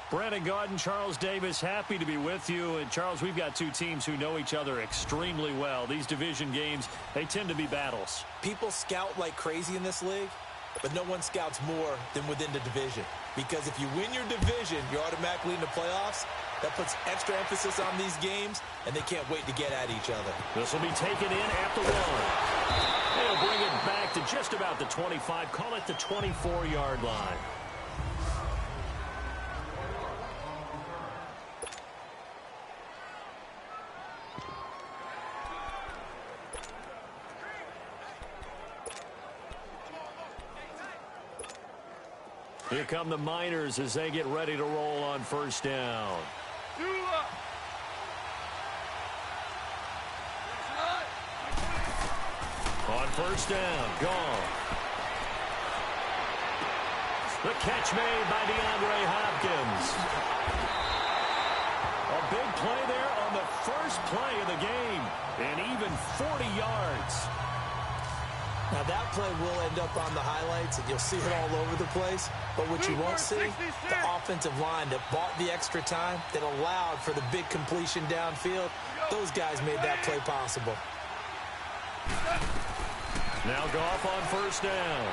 Brandon Gaudin, Charles Davis, happy to be with you. And, Charles, we've got two teams who know each other extremely well. These division games, they tend to be battles. People scout like crazy in this league, but no one scouts more than within the division. Because if you win your division, you're automatically in the playoffs. That puts extra emphasis on these games, and they can't wait to get at each other. This will be taken in at the 1. They'll bring it back to just about the 25. Call it the 24-yard line. Here come the Miners as they get ready to roll on first down. On first down, gone. The catch made by DeAndre Hopkins. A big play there on the first play of the game, and even 40 yards. Now that play will end up on the highlights, and you'll see it all over the place. But what you won't see, the offensive line that bought the extra time, that allowed for the big completion downfield, those guys made that play possible. Now Goff on first down.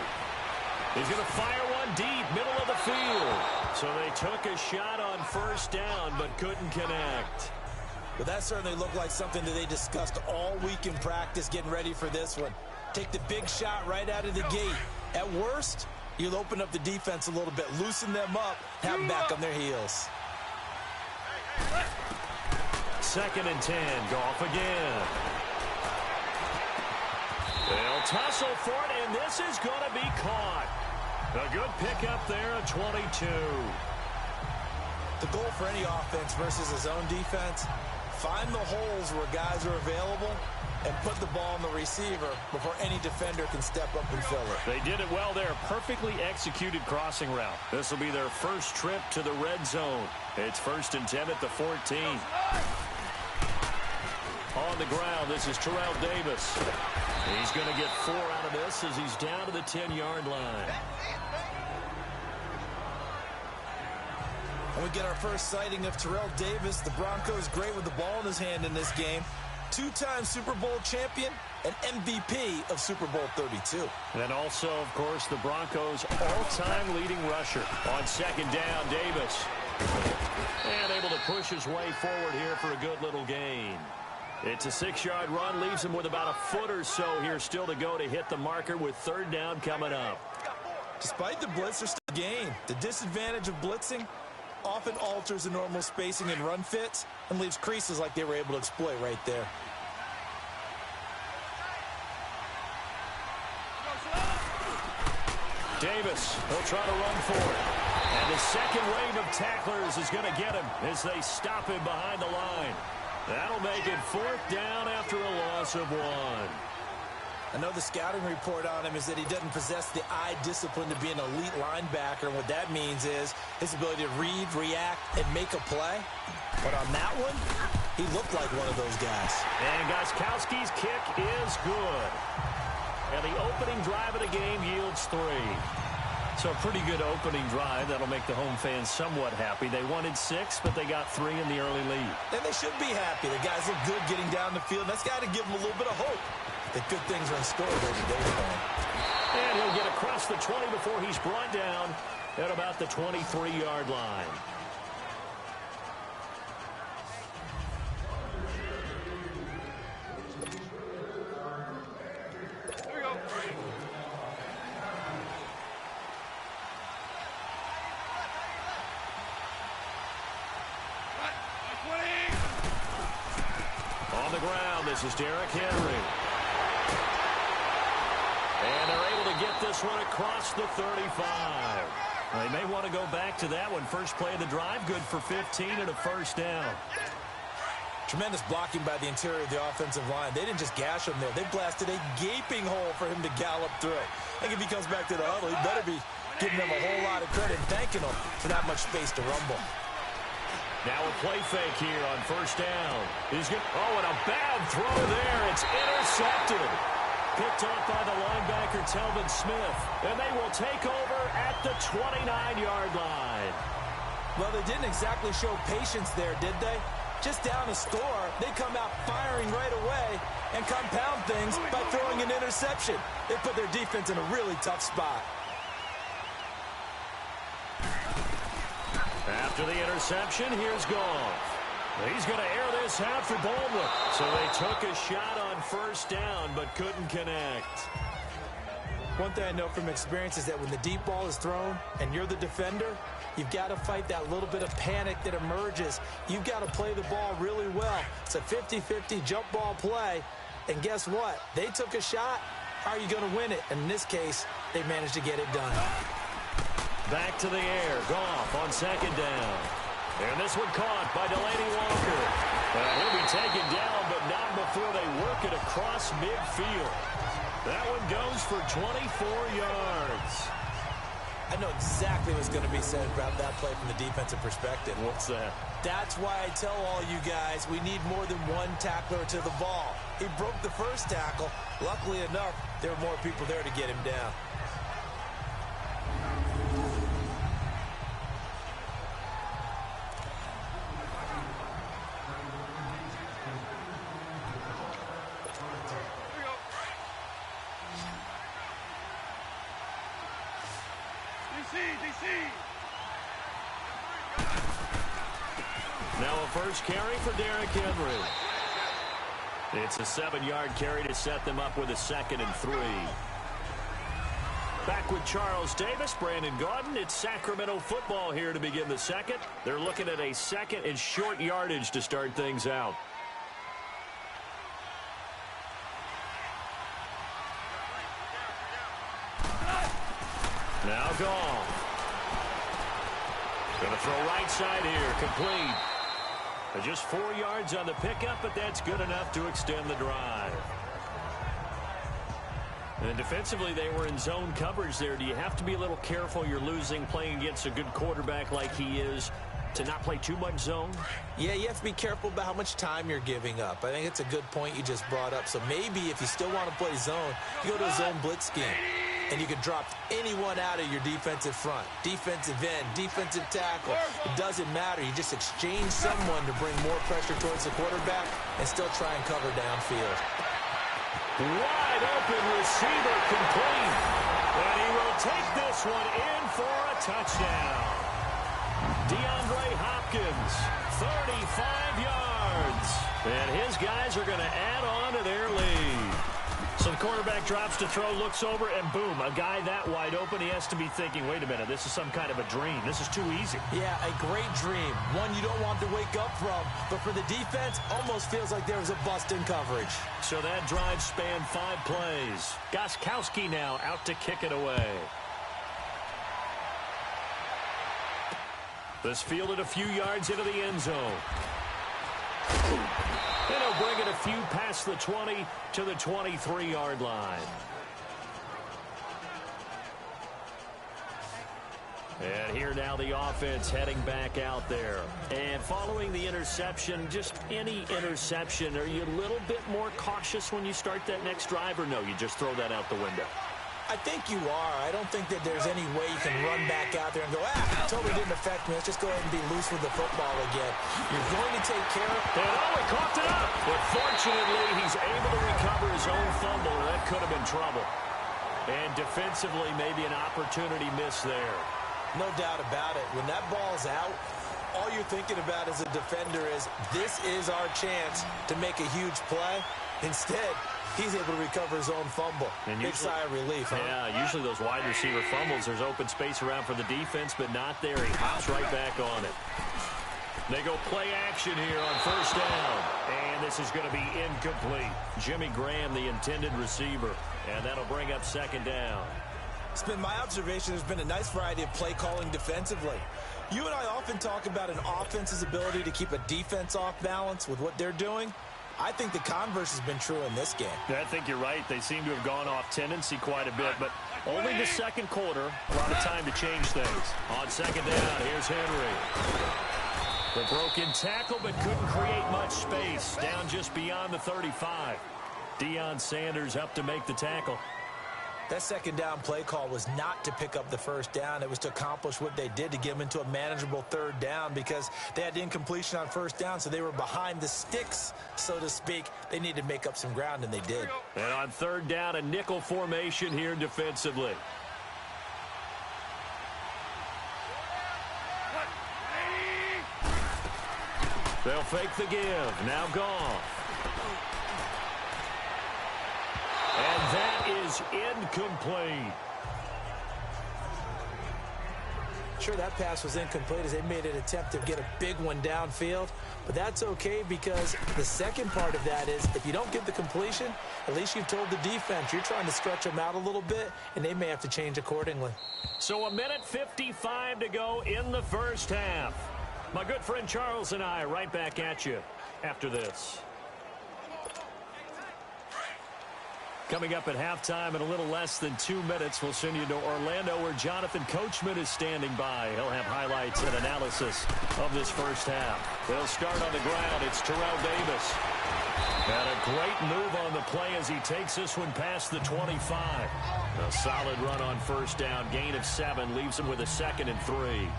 He's going to fire one deep, middle of the field. So they took a shot on first down, but couldn't connect. But that certainly looked like something that they discussed all week in practice getting ready for this one. Take the big shot right out of the gate. At worst, you'll open up the defense a little bit, loosen them up, have them back on their heels. 2nd and 10, Goff again. They'll tussle for it, and this is going to be caught. A good pickup there at 22. The goal for any offense versus his own defense, find the holes where guys are available and put the ball on the receiver before any defender can step up and fill it. They did it well there. Perfectly executed crossing route. This will be their first trip to the red zone. It's 1st and 10 at the 14. On the ground, this is Terrell Davis. He's going to get 4 out of this as he's down to the 10-yard line. And we get our first sighting of Terrell Davis. The Broncos great with the ball in his hand in this game. 2-time Super Bowl champion and MVP of Super Bowl 32. And also, of course, the Broncos' all-time leading rusher. On 2nd down, Davis. And able to push his way forward here for a good little gain. It's a 6-yard run, leaves him with about a foot or so here still to go to hit the marker with 3rd down coming up. Despite the blitz, there's still a gain. The disadvantage of blitzing often alters the normal spacing and run fits and leaves creases like they were able to exploit right there. Davis, he'll try to run for it. And the second wave of tacklers is going to get him as they stop him behind the line. That'll make it 4th down after a loss of 1. I know the scouting report on him is that he doesn't possess the eye discipline to be an elite linebacker. And what that means is his ability to read, react, and make a play. But on that one, he looked like one of those guys. And Gostkowski's kick is good. And the opening drive of the game yields 3. So a pretty good opening drive. That'll make the home fans somewhat happy. They wanted 6, but they got 3 in the early lead. And they should be happy. The guys look good getting down the field. That's got to give them a little bit of hope that good things are in store here today. And he'll get across the 20 before he's brought down at about the 23-yard line. On the ground, this is Derrick Henry. And they're able to get this one across the 35. They may want to go back to that one. First play of the drive, good for 15 and a 1st down. Tremendous blocking by the interior of the offensive line. They didn't just gash him there. They blasted a gaping hole for him to gallop through. I think if he comes back to the huddle, he better be giving them a whole lot of credit and thanking them for that much space to rumble. Now a play fake here on 1st down. He's going. Oh, and a bad throw there. It's intercepted. Picked off by the linebacker, Telvin Smith. And they will take over at the 29-yard line. Well, they didn't exactly show patience there, did they? Just down a score, they come out firing right away and compound things by throwing an interception. They put their defense in a really tough spot. After the interception, here's Goff. He's going to air this out for Baldwin. So they took a shot on first down but couldn't connect. One thing I know from experience is that when the deep ball is thrown and you're the defender, you've got to fight that little bit of panic that emerges. You've got to play the ball really well. It's a 50-50 jump ball play. And guess what? They took a shot. How are you going to win it? And in this case, they managed to get it done. Back to the air. Goff on second down. And this one caught by Delaney Walker. He'll be taken down, but not before they work it across midfield. That one goes for 24 yards. I know exactly what's going to be said about that play from the defensive perspective. What's that? That's why I tell all you guys we need more than one tackler to the ball. He broke the first tackle. Luckily enough, there were more people there to get him down. Now a first carry for Derrick Henry. It's a 7-yard carry to set them up with a 2nd and 3. Back with Charles Davis, Brandon Gaudin. It's Sacramento football here to begin the second. They're looking at a 2nd and short yardage to start things out. Now Goff. Going to throw right side here, complete. Just 4 yards on the pickup, but that's good enough to extend the drive. And defensively, they were in zone coverage there. Do you have to be a little careful? You're losing, playing against a good quarterback like he is, to not play too much zone? Yeah, you have to be careful about how much time you're giving up. I think it's a good point you just brought up. So maybe if you still want to play zone, you go to a zone blitz scheme. And you can drop anyone out of your defensive front. Defensive end, defensive tackle. It doesn't matter. You just exchange someone to bring more pressure towards the quarterback and still try and cover downfield. Wide open receiver complete. And he will take this one in for a touchdown. DeAndre Hopkins, 35 yards. And his guys are going to add on to their lead. So the quarterback drops to throw, looks over, and boom, a guy that wide open, he has to be thinking, wait a minute, this is some kind of a dream. This is too easy. Yeah, a great dream. One you don't want to wake up from. But for the defense, almost feels like there was a bust in coverage. So that drive spanned 5 plays. Gostkowski now out to kick it away. This fielded a few yards into the end zone. And he'll bring it a few past the 20 to the 23-yard line. And here now the offense heading back out there. And following the interception, just any interception, are you a little bit more cautious when you start that next drive, or no, you just throw that out the window? I think you are. I don't think that there's any way you can run back out there and go, totally didn't affect me. Let's just go ahead and be loose with the football again. You're going to take care of it. And he coughed it up. But fortunately, he's able to recover his own fumble. That could have been trouble. And defensively, maybe an opportunity miss there. No doubt about it. When that ball's out, all you're thinking about as a defender is, this is our chance to make a huge play. Instead, he's able to recover his own fumble. And big sigh of relief, huh? Yeah, usually those wide receiver fumbles, there's open space around for the defense, but not there. He hops right back on it. They go play action here on first down. And this is going to be incomplete. Jimmy Graham, the intended receiver. And that'll bring up second down. It's been my observation there's been a nice variety of play calling defensively. You and I often talk about an offense's ability to keep a defense off balance with what they're doing. I think the converse has been true in this game. I think you're right. They seem to have gone off tendency quite a bit, but only the second quarter. A lot of time to change things. On second down, here's Henry. The broken tackle, but couldn't create much space. Down just beyond the 35. Deion Sanders up to make the tackle. That second down play call was not to pick up the first down. It was to accomplish what they did, to get them into a manageable third down, because they had incompletion on first down, so they were behind the sticks, so to speak. They needed to make up some ground, and they did. And on third down, a nickel formation here defensively. They'll fake the give. Now gone. And that is incomplete. Sure, that pass was incomplete as they made an attempt to get a big one downfield. But that's okay, because the second part of that is if you don't get the completion, at least you've told the defense you're trying to stretch them out a little bit, and they may have to change accordingly. So 1:55 to go in the first half. My good friend Charles and I right back at you after this. Coming up at halftime in a little less than 2 minutes, we'll send you to Orlando where Jonathan Coachman is standing by. He'll have highlights and analysis of this first half. They'll start on the ground. It's Terrell Davis. And a great move on the play as he takes this one past the 25. A solid run on first down. Gain of 7 leaves him with a 2nd and 3.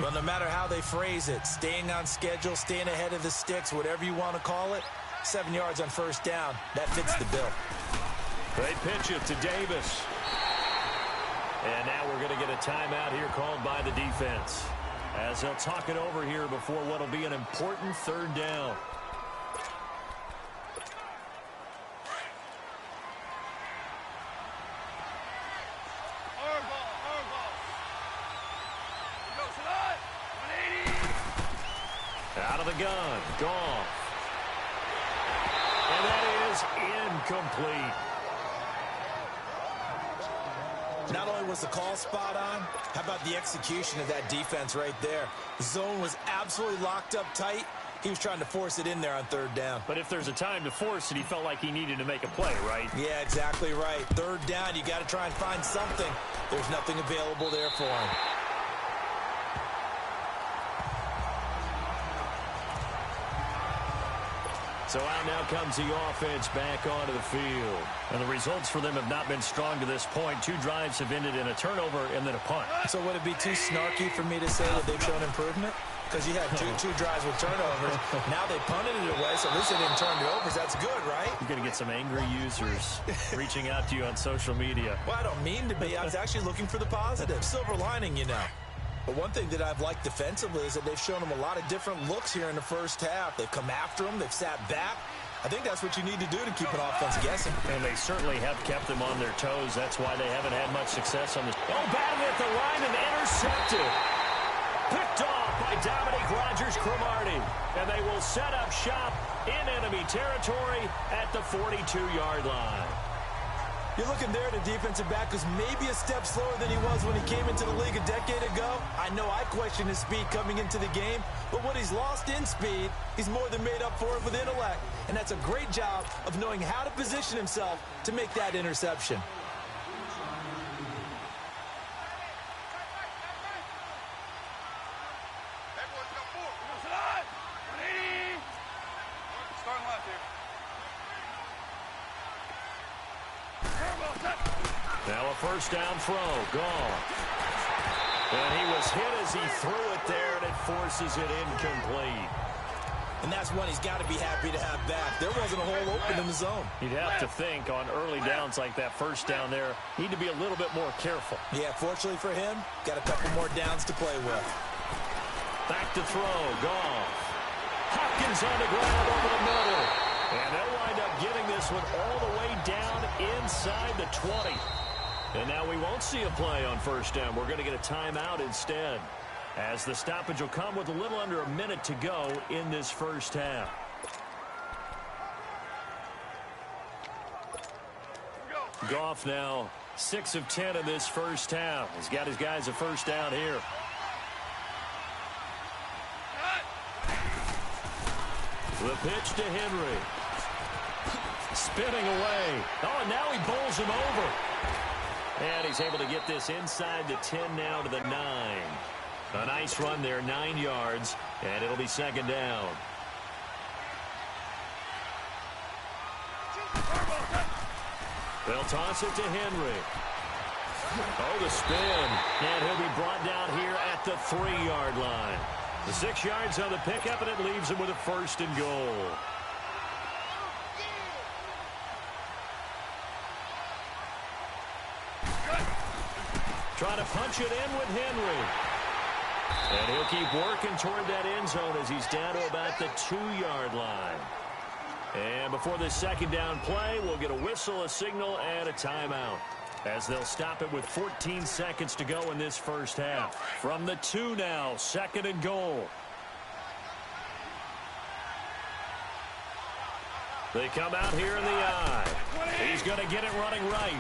Well, no matter how they phrase it, staying on schedule, staying ahead of the sticks, whatever you want to call it, 7 yards on first down, that fits the bill. They pitch it to Davis. And now we're going to get a timeout here called by the defense, as they'll talk it over here before what will be an important third down. Out of the gun, gone. And that is incomplete. Not only was the call spot on, how about the execution of that defense right there? The zone was absolutely locked up tight. He was trying to force it in there on third down. But if there's a time to force it, he felt like he needed to make a play, right? Yeah, exactly right. Third down, you got to try and find something. There's nothing available there for him. So out now comes the offense back onto the field. And the results for them have not been strong to this point. 2 drives have ended in a turnover and then a punt. So would it be too snarky for me to say that they've shown improvement? Because you had two drives with turnovers. Now they punted it away, so at least they didn't turn it over. That's good, right? You're going to get some angry users reaching out to you on social media. Well, I don't mean to be. I was actually looking for the positive. Silver lining, you know. But one thing that I've liked defensively is that they've shown them a lot of different looks here in the first half. They've come after them. They've sat back. I think that's what you need to do to keep an offense guessing. And they certainly have kept them on their toes. That's why they haven't had much success on this. Oh, batted at the line and intercepted. Picked off by Dominique Rodgers-Cromartie. And they will set up shop in enemy territory at the 42-yard line. You're looking there at a defensive back who's maybe a step slower than he was when he came into the league a decade ago. I know I questioned his speed coming into the game, but what he's lost in speed, he's more than made up for it with intellect. And that's a great job of knowing how to position himself to make that interception. Now a first down throw, gone. And he was hit as he threw it there, and it forces it incomplete. And that's one he's got to be happy to have back. There wasn't a hole open in the zone. You'd have to think on early downs like that first down there, need to be a little bit more careful. Yeah, fortunately for him, got a couple more downs to play with. Back to throw, gone. Hopkins on the ground over the middle. And they'll wind up getting this one all the way down inside the 20. And now we won't see a play on first down. We're going to get a timeout instead, as the stoppage will come with a little under a minute to go in this first half. Goff now 6 of 10 in this first half. He's got his guys a first down here. The pitch to Henry. Spinning away. Oh, and now he bowls him over. And he's able to get this inside the 10 now to the 9. A nice run there, 9 yards, and it'll be second down. They'll toss it to Henry. Oh, the spin. And he'll be brought down here at the 3-yard line. The 6 yards on the pickup, and it leaves him with a 1st and goal. Trying to punch it in with Henry. And he'll keep working toward that end zone as he's down to about the 2-yard line. And before this 2nd down play, we'll get a whistle, a signal, and a timeout, as they'll stop it with 14 seconds to go in this 1st half. From the 2 now, 2nd and goal. They come out here in the I. He's going to get it running right.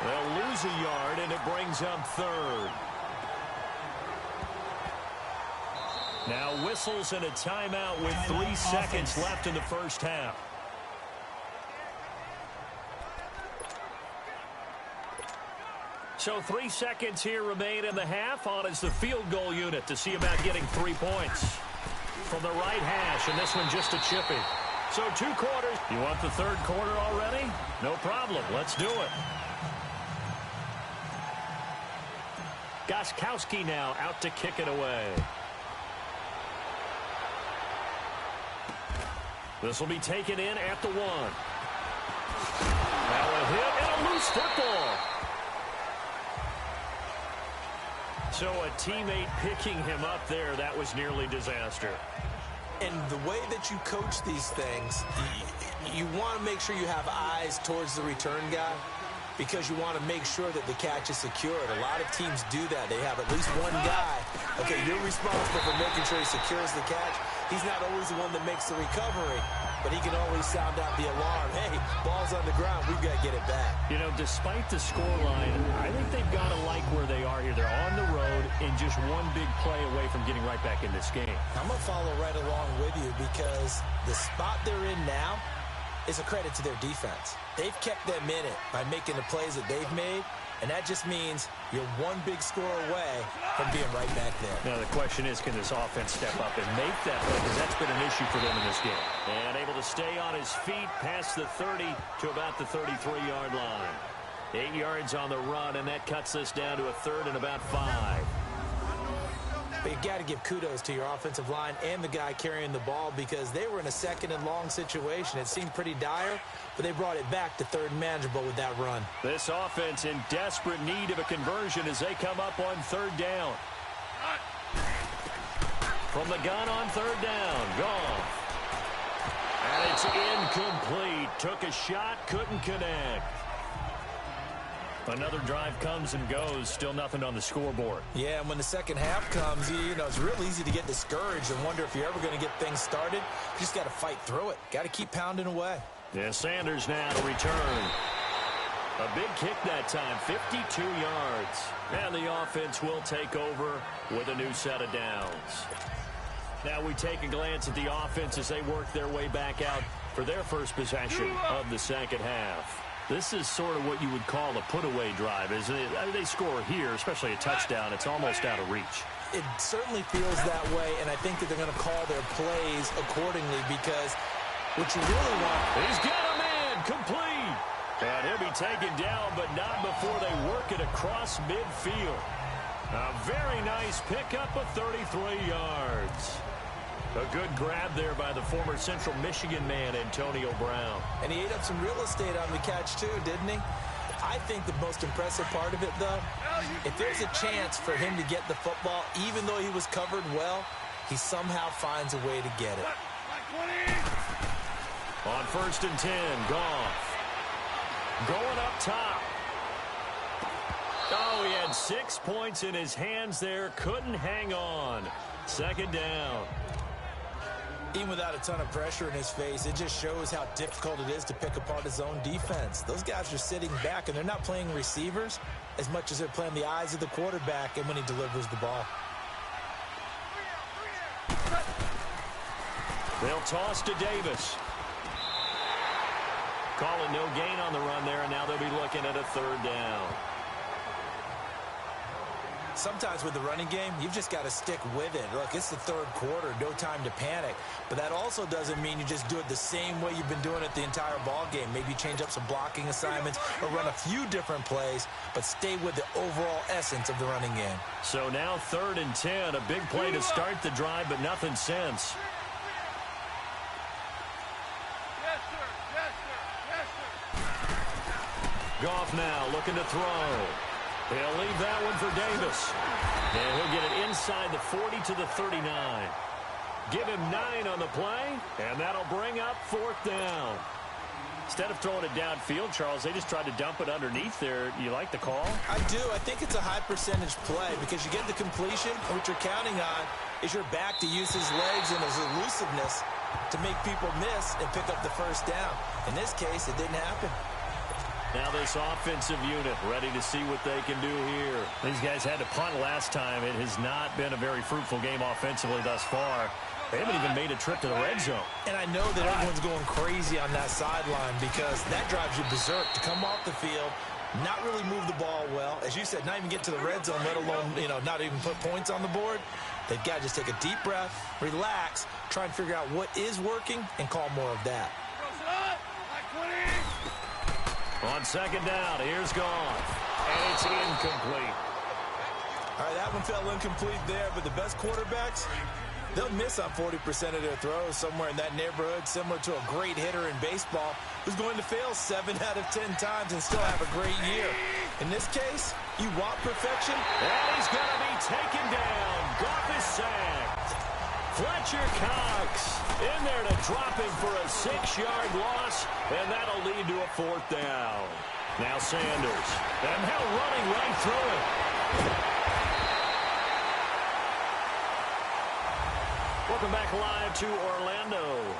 They'll lose a yard, and it brings up 3rd. Now whistles and a timeout with 3 seconds left in the 1st half. So 3 seconds here remain in the half. On is the field goal unit to see about getting 3 points from the right hash, and this one just a chippy. So 2 quarters. You want the 3rd quarter already? No problem. Let's do it. Gostkowski now out to kick it away. This will be taken in at the 1. Now a hit and a loose football. So a teammate picking him up there, that was nearly disaster. And the way that you coach these things, you want to make sure you have eyes towards the return guy, because you want to make sure that the catch is secured. A lot of teams do that. They have at least one guy. Okay, you're responsible for making sure he secures the catch. He's not always the one that makes the recovery, but he can always sound out the alarm. Hey, ball's on the ground. We've got to get it back. You know, despite the scoreline, I think they've got to like where they are here. They're on the road and just one big play away from getting right back in this game. I'm going to follow right along with you, because the spot they're in now is a credit to their defense. They've kept them in it by making the plays that they've made, and that just means you're one big score away from being right back there. Now the question is, can this offense step up and make that play, because that's been an issue for them in this game. And able to stay on his feet past the 30 to about the 33-yard line. 8 yards on the run, and that cuts this down to a 3rd and about 5. But you got to give kudos to your offensive line and the guy carrying the ball, because they were in a 2nd and long situation. It seemed pretty dire, but they brought it back to 3rd and manageable with that run. This offense in desperate need of a conversion as they come up on 3rd down. From the gun on 3rd down, Goff. And it's incomplete. Took a shot, couldn't connect. Another drive comes and goes, still nothing on the scoreboard. Yeah, and when the 2nd half comes, you know, it's real easy to get discouraged and wonder if you're ever going to get things started. You just got to fight through it. Got to keep pounding away. Yeah, Sanders now to return. A big kick that time, 52 yards. And the offense will take over with a new set of downs. Now we take a glance at the offense as they work their way back out for their first possession of the 2nd half. This is sort of what you would call a put-away drive, isn't it? I mean, they score here, especially a touchdown. It's almost out of reach. It certainly feels that way, and I think that they're going to call their plays accordingly, because what you really want... He's got a man complete. And he'll be taken down, but not before they work it across midfield. A very nice pickup of 33 yards. A good grab there by the former Central Michigan man, Antonio Brown. And he ate up some real estate on the catch, too, didn't he? I think the most impressive part of it, though, if there's a chance for him to get the football, even though he was covered well, he somehow finds a way to get it. On 1st and 10, Goff. Going up top. Oh, he had 6 points in his hands there. Couldn't hang on. 2nd down. Even without a ton of pressure in his face, it just shows how difficult it is to pick apart his own defense. Those guys are sitting back, and they're not playing receivers as much as they're playing the eyes of the quarterback and when he delivers the ball. They'll toss to Davis. Calling no gain on the run there, and now they'll be looking at a 3rd down. Sometimes with the running game, you've just got to stick with it. Look, it's the third quarter, no time to panic. But that also doesn't mean you just do it the same way you've been doing it the entire ball game. Maybe change up some blocking assignments or run a few different plays, but stay with the overall essence of the running game. So now 3rd and 10, a big play to start the drive, but nothing since. Goff now looking to throw. He'll leave that one for Davis. And he'll get it inside the 40 to the 39. Give him 9 on the play, and that'll bring up 4th down. Instead of throwing it downfield, Charles, they just tried to dump it underneath there. You like the call? I do. I think it's a high-percentage play because you get the completion, and what you're counting on is your back to use his legs and his elusiveness to make people miss and pick up the first down. In this case, it didn't happen. Now this offensive unit ready to see what they can do here. These guys had to punt last time. It has not been a very fruitful game offensively thus far. They haven't even made a trip to the red zone. And I know that everyone's going crazy on that sideline because that drives you berserk to come off the field, not really move the ball well. As you said, not even get to the red zone, let alone, not even put points on the board. They've got to just take a deep breath, relax, try and figure out what is working, and call more of that. On 2nd down, here's Goff. And it's incomplete. All right, that one fell incomplete there, but the best quarterbacks, they'll miss on 40% of their throws, somewhere in that neighborhood, similar to a great hitter in baseball who's going to fail 7 out of 10 times and still have a great year. In this case, you want perfection. And he's going to be taken down. Goff is sacked. Fletcher Cox in there to drop him for a 6-yard loss, and that'll lead to a 4th down. Now Sanders, and now running right through it. Welcome back live to Orlando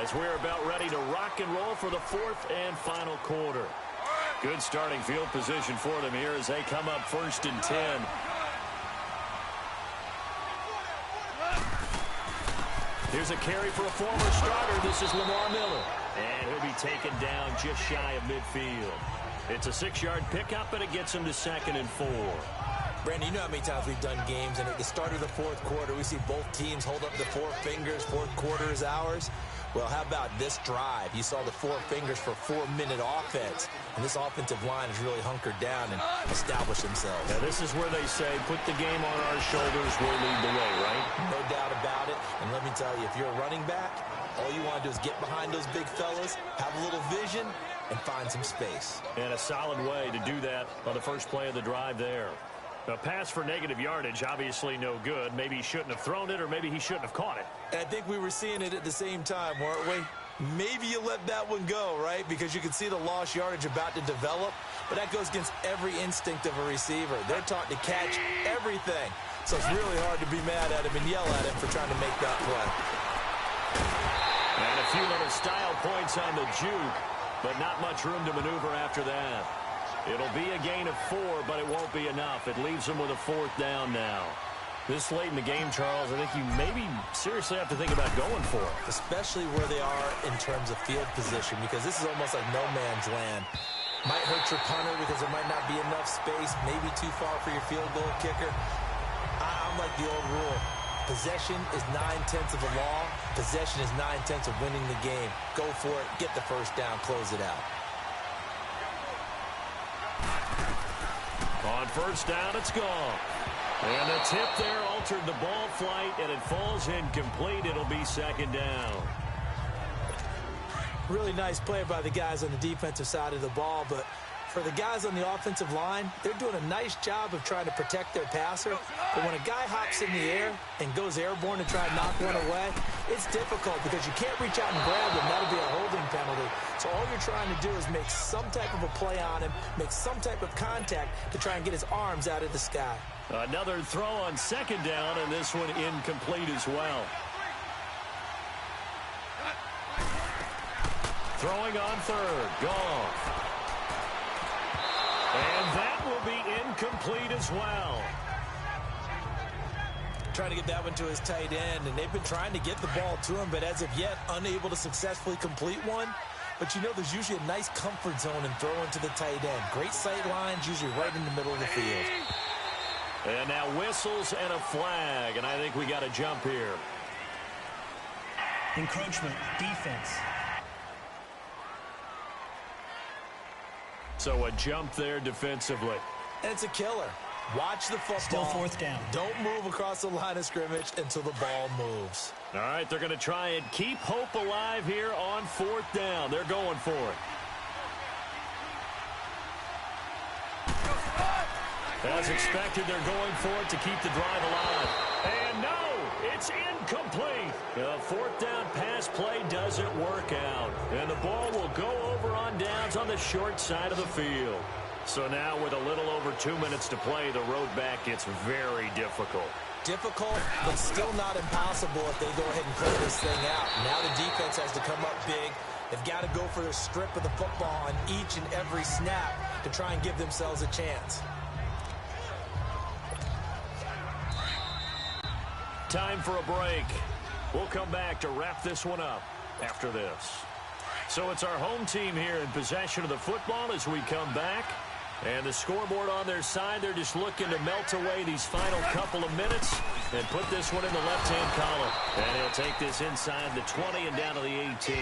as we're about ready to rock and roll for the 4th and final quarter. Good starting field position for them here as they come up 1st and 10. Here's a carry for a former starter. This is Lamar Miller. And he'll be taken down just shy of midfield. It's a 6-yard pickup, but it gets him to 2nd and 4. Brandon, you know how many times we've done games, and at the start of the 4th quarter, we see both teams hold up the 4 fingers, 4th quarter is ours. Well, how about this drive? You saw the 4 fingers for 4-minute offense, and this offensive line has really hunkered down and established themselves. Now, this is where they say, put the game on our shoulders, we'll lead the way, right? No doubt about it, and let me tell you, if you're a running back, all you want to do is get behind those big fellas, have a little vision, and find some space. And a solid way to do that on the first play of the drive there. A pass for negative yardage, obviously no good. Maybe he shouldn't have thrown it, or maybe he shouldn't have caught it. And I think we were seeing it at the same time, weren't we? Maybe you let that one go, right? Because you can see the lost yardage about to develop. But that goes against every instinct of a receiver. They're taught to catch everything. So it's really hard to be mad at him and yell at him for trying to make that play. And a few little style points on the juke, but not much room to maneuver after that. It'll be a gain of 4, but it won't be enough. It leaves them with a 4th down now. This late in the game, Charles, I think you maybe seriously have to think about going for it. Especially where they are in terms of field position, because this is almost like no man's land. Might hurt your punter because there might not be enough space, maybe too far for your field goal kicker. I'm like the old rule. Possession is 9/10 of the law. Possession is 9/10 of winning the game. Go for it. Get the first down. Close it out. On 1st down, it's gone. And the tip there altered the ball flight, and it falls incomplete. It'll be 2nd down. Really nice play by the guys on the defensive side of the ball, but for the guys on the offensive line, they're doing a nice job of trying to protect their passer. But when a guy hops in the air and goes airborne to try and knock one away, it's difficult because you can't reach out and grab him. That'll be a holding penalty. So all you're trying to do is make some type of a play on him, make some type of contact to try and get his arms out of the sky. Another throw on 2nd down, and this one incomplete as well. Throwing on 3rd, Goff. And that will be incomplete as well. Trying to get that one to his tight end, and they've been trying to get the ball to him, but as of yet, unable to successfully complete one. But you know, there's usually a nice comfort zone in throwing to the tight end. Great sight lines, usually right in the middle of the field. And now whistles and a flag, and I think we got a jump here. Encroachment, defense. So a jump there defensively. And it's a killer. Watch the football. Still fourth down. Don't move across the line of scrimmage until the ball moves. All right, they're going to try and keep hope alive here on fourth down. They're going for it. As expected, they're going for it to keep the drive alive. And no, it's incomplete. The fourth down pass play doesn't work out. And the ball will go over on downs on the short side of the field. So now with a little over 2 minutes to play, the road back gets very difficult. Difficult, but still not impossible if they go ahead and play this thing out. Now the defense has to come up big. They've got to go for the strip of the football on each and every snap to try and give themselves a chance. Time for a break. We'll come back to wrap this one up after this. So it's our home team here in possession of the football as we come back. And the scoreboard on their side, they're just looking to melt away these final couple of minutes and put this one in the left-hand column. And he'll take this inside the 20 and down to the 18.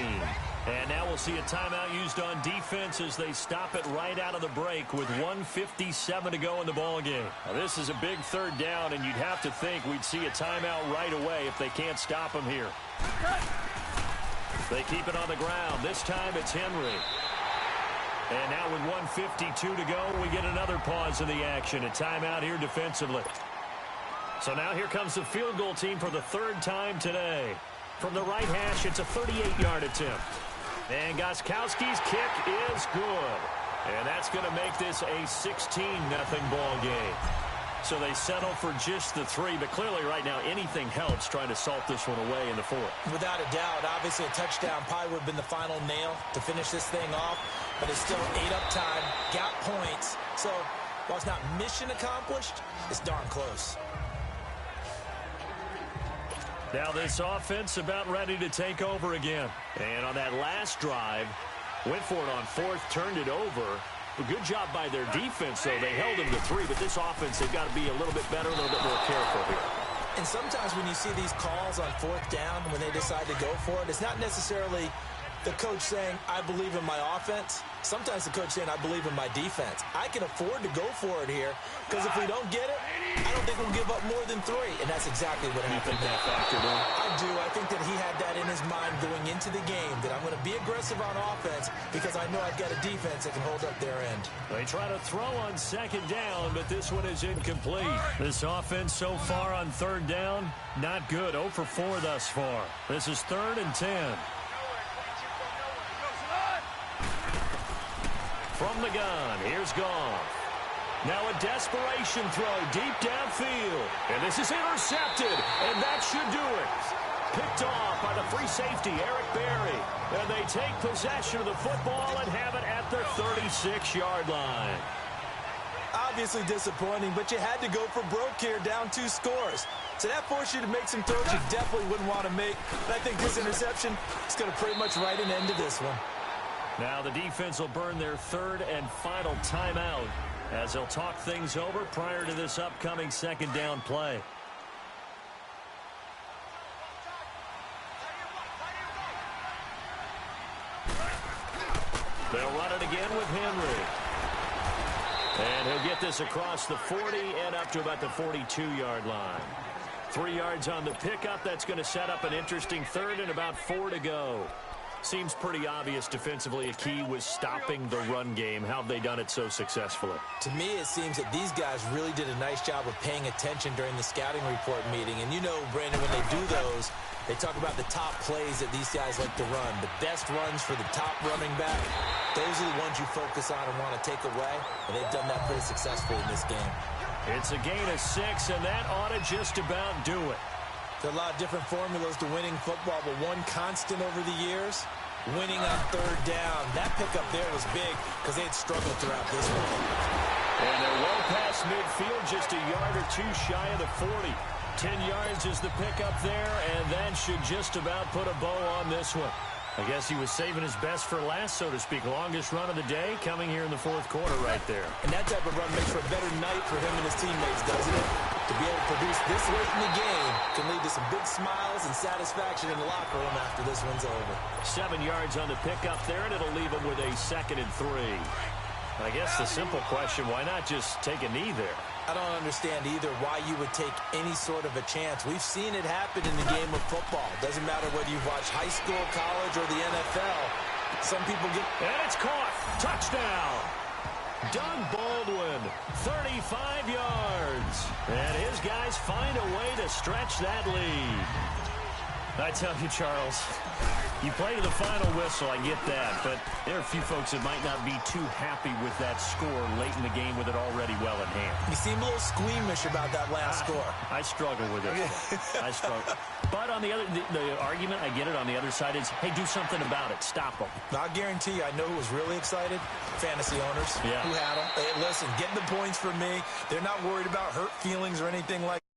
And now we'll see a timeout used on defense as they stop it right out of the break with 1:57 to go in the ballgame. Now this is a big third down, and you'd have to think we'd see a timeout right away if they can't stop him here. They keep it on the ground. This time it's Henry. And now with 1:52 to go, we get another pause in the action. A timeout here defensively. So now here comes the field goal team for the third time today. From the right hash, it's a 38-yard attempt. And Gostkowski's kick is good. And that's going to make this a 16-0 ball game. So they settle for just the 3, but clearly right now anything helps trying to salt this one away in the 4th. Without a doubt, obviously a touchdown probably would have been the final nail to finish this thing off, but it's still 8 up time, got points. So while it's not mission accomplished, it's darn close. Now this offense about ready to take over again. And on that last drive, went for it on 4th, turned it over. A good job by their defense, though. They held them to 3, but this offense, they've got to be a little bit better, a little bit more careful here. And sometimes when you see these calls on 4th down, when they decide to go for it, it's not necessarily the coach saying, I believe in my offense. Sometimes the coach saying, I believe in my defense. I can afford to go for it here, because if we don't get it, I don't think we'll give up more than 3. And that's exactly what happened. You think that factored in? I do. I think that he had that in his mind going into the game, that I'm going to be aggressive on offense because I know I've got a defense that can hold up their end. They try to throw on 2nd down, but this one is incomplete. This offense so far on 3rd down, not good. 0 for 4 thus far. This is 3rd and 10. From the gun, here's Goff. Now a desperation throw deep downfield. And this is intercepted, and that should do it. Picked off by the free safety, Eric Berry. And they take possession of the football and have it at the 36-yard line. Obviously disappointing, but you had to go for broke here, down 2 scores. So that forced you to make some throws you definitely wouldn't want to make. And I think this interception is going to pretty much write an end to this one. Now the defense will burn their 3rd and final timeout as they'll talk things over prior to this upcoming 2nd down play. They'll run it again with Henry. And he'll get this across the 40 and up to about the 42-yard line. 3 yards on the pickup. That's going to set up an interesting 3rd and about 4 to go. Seems pretty obvious defensively a key was stopping the run game. How have they done it so successfully? To me, it seems that these guys really did a nice job of paying attention during the scouting report meeting. And you know, Brandon, when they do those, they talk about the top plays that these guys like to run. The best runs for the top running back, those are the ones you focus on and want to take away. And they've done that pretty successfully in this game. It's a gain of 6, and that ought to just about do it. There are a lot of different formulas to winning football, but one constant over the years, winning on 3rd down. That pickup there was big because they had struggled throughout this one. And they're well past midfield, just a yard or 2 shy of the 40. 10 yards is the pickup there, and that should just about put a bow on this one. I guess he was saving his best for last, so to speak. Longest run of the day coming here in the fourth quarter right there. And that type of run makes for a better night for him and his teammates, doesn't it? To be able to produce this late in the game can lead to some big smiles and satisfaction in the locker room after this one's over. 7 yards on the pickup there, and it'll leave him with a 2nd and 3. I guess the simple question, why not just take a knee there? I don't understand either why you would take any sort of a chance. We've seen it happen in the game of football. Doesn't matter whether you've watched high school, college, or the NFL. Some people get... And it's caught. Touchdown. Doug Baldwin, 35 yards. And his guys find a way to stretch that lead. I tell you, Charles, you play to the final whistle, I get that, but there are a few folks that might not be too happy with that score late in the game with it already well in hand. You seem a little squeamish about that last score. I struggle with it. I struggle. But on the other, the argument, I get it, on the other side is, hey, do something about it. Stop them. Now, I guarantee you, I know who was really excited. Fantasy owners who had them. Hey, listen, getting the points for me. They're not worried about hurt feelings or anything like that.